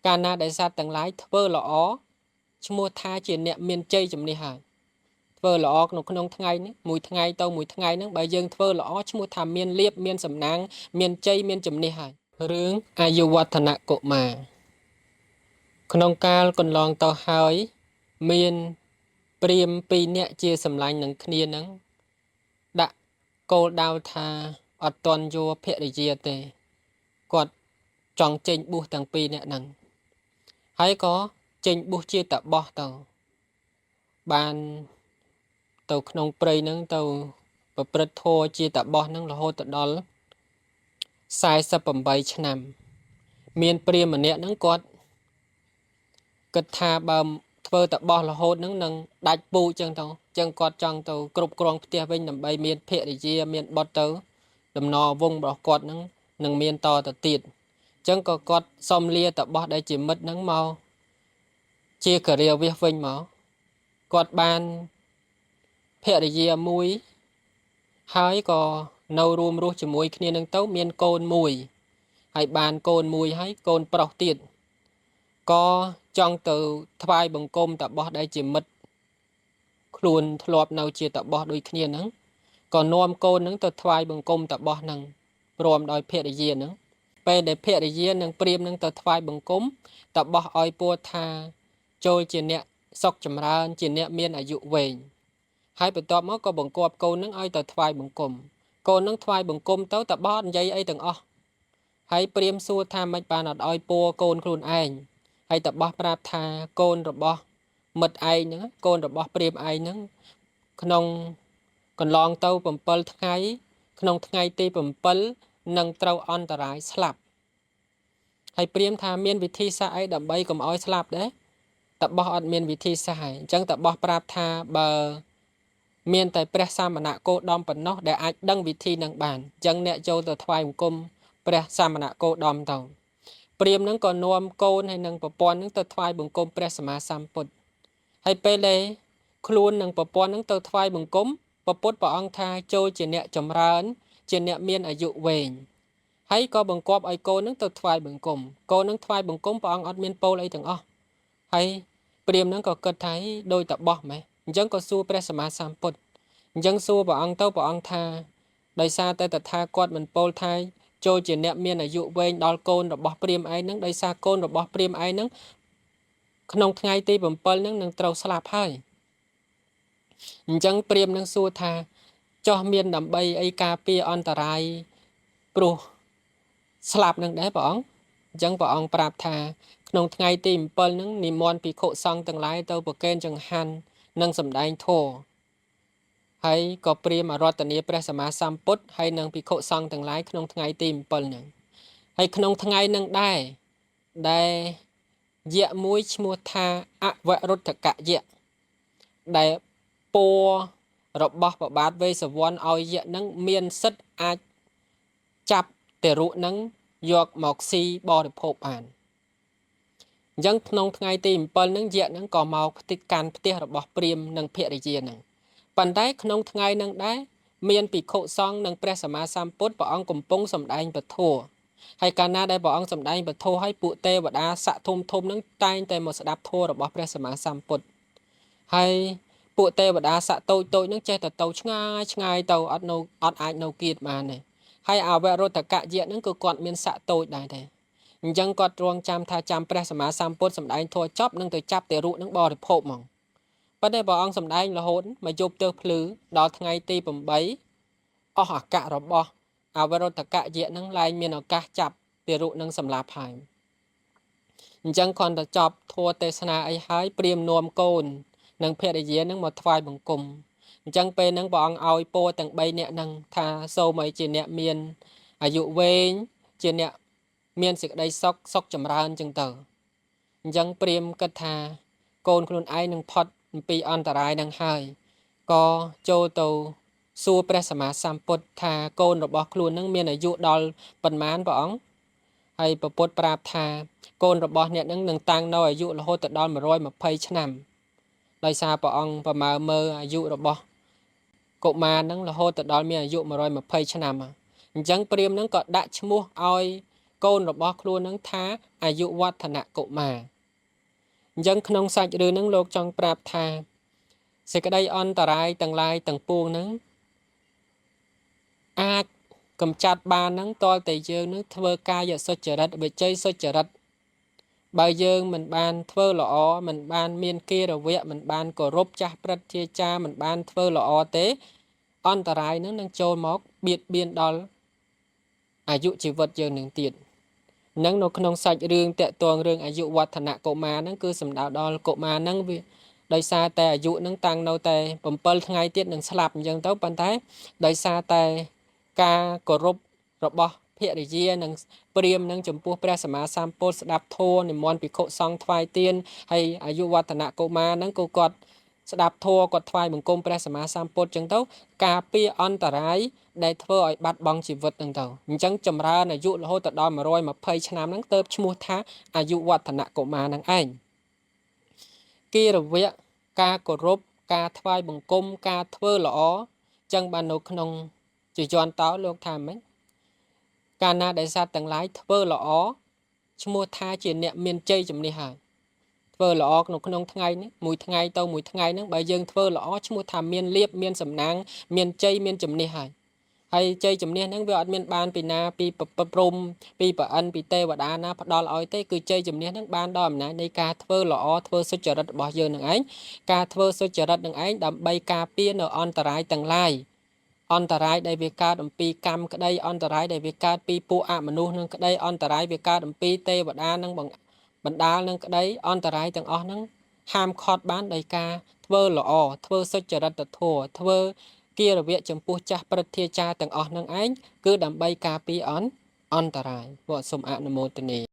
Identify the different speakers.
Speaker 1: កាលណាដែលសត្វទាំងឡាយធ្វើល្អឈ្មោះថាជាអ្នកមានជ័យជំនះហើយធ្វើល្អក្នុងថ្ងៃនេះមួយថ្ងៃទៅមួយថ្ងៃហ្នឹងបើយើងធ្វើល្អឈ្មោះថាមានលៀបមានសំណាងមានជ័យមានជំនះហើយរឿងអាយុវឌ្ឍនកុមារក្នុងកាលកន្លងទៅហើយមានព្រាហ្មណ៍ពីរនាក់ជាសម្លាញ់នឹងគ្នាហ្នឹងដាក់គោលដៅថាអត់តន់យកភរិយាទេគាត់ចង់ចេញបួសទាំងពីរនាក់ហ្នឹងហើយក៏ចេញបួសជាតបោះទៅបានទៅក្នុងព្រៃហ្នឹងទៅប្រព្រឹត្តធម៌ជាតបោះហ្នឹងរហូតដល់48ឆ្នាំមានព្រាហ្មណ៍ម្នាក់ហ្នឹងគាត់គិតថាបើធ្វើតបោះរហូតហ្នឹងនឹងដាច់ពូជចឹងទៅចឹងគាត់ចង់ទៅគ្រប់គ្រងផ្ទះវិញដើម្បីមានភរិយាមានបុត្រទៅដំណរវង្សរបស់គាត់ហ្នឹងនឹងមានតទៅទៀតចឹងក៏គាត់សុំលាតបោះដែលជាមិត្តហ្នឹងមកជាករាវាសវិញមកគាត់បានភរិយាមួយហើយក៏នៅរួមរស់ជាមួយគ្នានឹងទៅមានកូនមួយហើយបានកូនមួយហើយកូនប្រុសទៀតក៏ចង់ទៅថ្វាយបង្គំតបោះដែលជាមិត្តខ្លួនធ្លាប់នៅជាតបោះដូចគ្នាហ្នឹងក៏នាំកូនហ្នឹងទៅថ្វាយបង្គំតបោះហ្នឹងព្រមដោយភរិយាហ្នឹងពេលដែលភរិយានឹងព្រាមនឹងទៅថ្វាយបង្គំតបោះឲ្យពួរថាចូលជាអ្នកសុខចម្រើនជាអ្នកមានអាយុវែងហើយបន្ទាប់មកក៏បង្គាប់កូននឹងឲ្យទៅថ្វាយបង្គំកូននឹងថ្វាយបង្គំទៅតបោះនិយាយអីទាំងអស់ហើយព្រាមសួរថាមិនបានអត់ឲ្យពួរកូនខ្លួនឯងហើយតបោះប្រាប់ថាកូនរបស់មិត្តឯងហ្នឹងកូនរបស់ព្រាមឯងហ្នឹងក្នុងកន្លងទៅ7ថ្ងៃក្នុងថ្ងៃទី7នឹងត្រូវអន្តរាយស្លាប់ហើយព្រាមថាមានវិធីសាស្ត្រអីដើម្បីកុំឲ្យស្លាប់ដែរតបោះអត់មានវិធីសាស្ត្រហើយអញ្ចឹងតបោះប្រាប់ថាបើមានតែព្រះសាមណគោតមប៉ុណ្ណោះដែលអាចដឹងវិធីនឹងបានអញ្ចឹងអ្នកចូលទៅថ្វាយបង្គំព្រះសាមណគោតមទៅព្រាមនឹងក៏នាំកូនហើយនឹងប្រពន្ធនឹងទៅថ្វាយបង្គំព្រះសម្មាសម្ពុទ្ធហើយពេលដែលខ្លួននឹងប្រពន្ធនឹងទៅថ្វាយបង្គំព្រះពុទ្ធព្រះអង្គថាចូលជាអ្នកចម្រើនជាអ្នកមានអាយុវែងហើយក៏បង្គាប់ឲ្យកូននឹងទៅថ្វាយបង្គំកូននឹងថ្វាយបង្គំព្រះអង្គអត់មានពោលអីទាំងអស់ហើយព្រាហ្មណ៍នឹងក៏គិតថាដូចតបោះម៉េះអញ្ចឹងក៏សួរព្រះសម្មាសម្ពុទ្ធអញ្ចឹងសួរព្រះអង្គទៅព្រះអង្គថាដោយសារតែតថាគតមិនពោលថាចូលជាអ្នកមានអាយុវែងដល់កូនរបស់ព្រាហ្មណ៍ឯងហ្នឹងដោយសារកូនរបស់ព្រាហ្មណ៍ឯងហ្នឹងក្នុងថ្ងៃទី7ហ្នឹងនឹងត្រូវស្លាប់ហើយអញ្ចឹងព្រាហ្មណ៍នឹងសួរថាចោះមានដើម្បីអីការពារអន្តរាយព្រោះស្លាប់នឹងដែរព្រះអង្គអញ្ចឹងព្រះអង្គប្រាប់ថាក្នុងថ្ងៃទី7ហ្នឹងនិមន្តភិក្ខុសង្ឃទាំងឡាយទៅប្រគេនចង្ហាន់និងសម្ដែងធម៌ហើយក៏ព្រាហ្មណ៍អារាធនាព្រះសម្មាសម្ពុទ្ធហើយនិងភិក្ខុសង្ឃទាំងឡាយក្នុងថ្ងៃទី7ហ្នឹងហើយក្នុងថ្ងៃហ្នឹងដែរដែលយៈមួយឈ្មោះថាអវរុទ្ធកយៈដែលពួររបស់ប្របាទវេស្សវណ្ណឲ្យយៈហ្នឹងមានសិទ្ធអាចចាប់ទារុហ្នឹងយកមកស៊ីបរិភោគបានអញ្ចឹងក្នុងថ្ងៃទី7ហ្នឹងយៈហ្នឹងក៏មកផ្ទះកាន់ផ្ទះរបស់ព្រាហ្មណ៍និងភរិយាហ្នឹងប៉ុន្តែក្នុងថ្ងៃហ្នឹងដែរមានភិក្ខុសង្ឃនិងព្រះសម្មាសម្ពុទ្ធព្រះអង្គកំពុងសម្ដែងពធហើយកាលណាដែលព្រះអង្គសម្ដែងពធឲ្យពួកទេវតាស័ក្តិធំហ្នឹងតែងតែមកស្ដាប់ធម៌របស់ព្រះសម្មាសម្ពុទ្ធហើយពួកទេវតាស័ក្តិតូចហ្នឹងចេះតែទៅឆ្ងាយទៅអត់អាចនៅគៀតបានទេហើយអវរុទ្ធកយៈហ្នឹងគឺគាត់មានស័ក្តិតូចដែរទេអញ្ចឹងគាត់រងចាំថាចាំព្រះសម្មាសម្ពុទ្ធសម្ដែងធម៌ចប់នឹងទៅចាប់ទារុនឹងបរិភោគហ្មងប៉ុន្តែព្រះអង្គសម្ដែងរហូតមកយប់ទៅភ្លឺដល់ថ្ងៃទី8អស់អក្សររបស់អវរុទ្ធកយៈនឹងឡើងមានឱកាសចាប់ទារុនឹងសម្លាប់ហើយអញ្ចឹងគាត់ទៅចប់ធម៌ទេសនាអីហើយព្រាមនាំកូននិងភរិយានឹងមកថ្វាយបង្គំអញ្ចឹងពេលហ្នឹងព្រះអង្គឲ្យពរទាំង3នាក់ហ្នឹងថាសូមឲ្យជាអ្នកមានអាយុវែងជាអ្នកមានសេចក្តីសុខចម្រើនចឹងទៅអញ្ចឹងព្រាហ្មណ៍គិតថាកូនខ្លួនឯងនឹងផុតអំពីអន្តរាយនឹងហើយក៏ចូលទៅសួរព្រះសម្មាសម្ពុទ្ធថាកូនរបស់ខ្លួននឹងមានអាយុដល់ប៉ុន្មានព្រះអង្គហើយព្រះពុទ្ធប្រាប់ថាកូនរបស់អ្នកនឹងតាំងនៅអាយុរហូតដល់120ឆ្នាំដោយសារព្រះអង្គប្រមើលមើលអាយុរបស់កុមារនឹងរហូតដល់មានអាយុ120ឆ្នាំអញ្ចឹងព្រាហ្មណ៍នឹងក៏ដាក់ឈ្មោះឲ្យ កូនរបស់ខ្លួននឹងថាអាយុវឌ្ឍនៈកុមារអញ្ចឹងក្នុងសាច់រឿងហ្នឹងលោកចង់ប្រាប់ថាសេចក្តីអន្តរាយទាំងឡាយទាំងពួងហ្នឹងអាចកម្ចាត់បានហ្នឹងតលតែយើងនឹងធ្វើកាយសុចរិតវិជ័យសុចរិតបើយើងមិនបានធ្វើល្អមិនបានមានគិរវៈមិនបានគោរពចាស់ព្រឹទ្ធាចារ្យមិនបានធ្វើល្អទេអន្តរាយហ្នឹងនឹងចូលមកបៀតបៀនដល់អាយុជីវិតយើងនឹងទៀតនឹងនៅក្នុងសាច់រឿងតាក់ទងរឿងអាយុវឌ្ឍនៈកុមារហ្នឹងគឺសំដៅដល់កុមារហ្នឹងវាដោយសារតែអាយុហ្នឹងតាំងនៅតែ7ថ្ងៃទៀតនឹងស្លាប់អញ្ចឹងទៅប៉ុន្តែដោយសារតែការគោរពរបស់ភរិយានិងព្រាហ្មណ៍នឹងចំពោះព្រះសម្មាសម្ពុទ្ធស្ដាប់ធម៌និមន្តភិក្ខុសង្ឃថ្វាយទានហើយអាយុវឌ្ឍនៈកុមារហ្នឹងក៏គាត់ស្ដាប់ធម៌គាត់ថ្វាយបង្គំព្រះសម្មាសម្ពុទ្ធអញ្ចឹងទៅការពារអន្តរាយដែលធ្វើឲ្យបាត់បង់ជីវិតហ្នឹងទៅអញ្ចឹងចម្រើនអាយុរហូតដល់120ឆ្នាំហ្នឹងទៅឈ្មោះថាអាយុវឌ្ឍនៈកុមារហ្នឹងឯងគិរវៈការគោរពការថ្វាយបង្គំការធ្វើល្អអញ្ចឹងបាននៅក្នុងជាយន្តតោលោកថាម៉េចកាលណាដែលសត្វទាំងឡាយធ្វើល្អឈ្មោះថាជាអ្នកមានជ័យជំនះហើយធ្វើល្អក្នុងថ្ងៃនេះមួយថ្ងៃទៅមួយថ្ងៃហ្នឹងបើយើងធ្វើល្អឈ្មោះថាមានលៀបមានសំណាងមានជ័យមានជំនះហើយជ័យជំនះហ្នឹងវាអត់មានបានពីណាពីព្រំពីប្រអិនពីទេវតាណាផ្ដល់ឲ្យទេគឺជ័យជំនះហ្នឹងបានដោយអំណាចនៃការធ្វើល្អធ្វើសុចរិតរបស់យើងនឹងឯងការធ្វើសុចរិតនឹងឯងដើម្បីការពារនៅអន្តរាយទាំងឡាយអន្តរាយដែលវាកើតអំពីកម្មក្តីអន្តរាយដែលវាកើតពីពួកអមនុស្សនឹងក្តីអន្តរាយវាកើតអំពីទេវតានឹងបណ្ដាលនឹងក្តីអន្តរាយទាំងអស់ហ្នឹងហាមឃាត់បានដោយការធ្វើល្អធ្វើសុចរិតធម៌ធ្វើគិរវៈចំពោះចាស់ព្រឹទ្ធាចារ្យទាំងអស់ហ្នឹងឯងគឺដើម្បីការពារអន្តរាយពួកសូមអនុមោទនា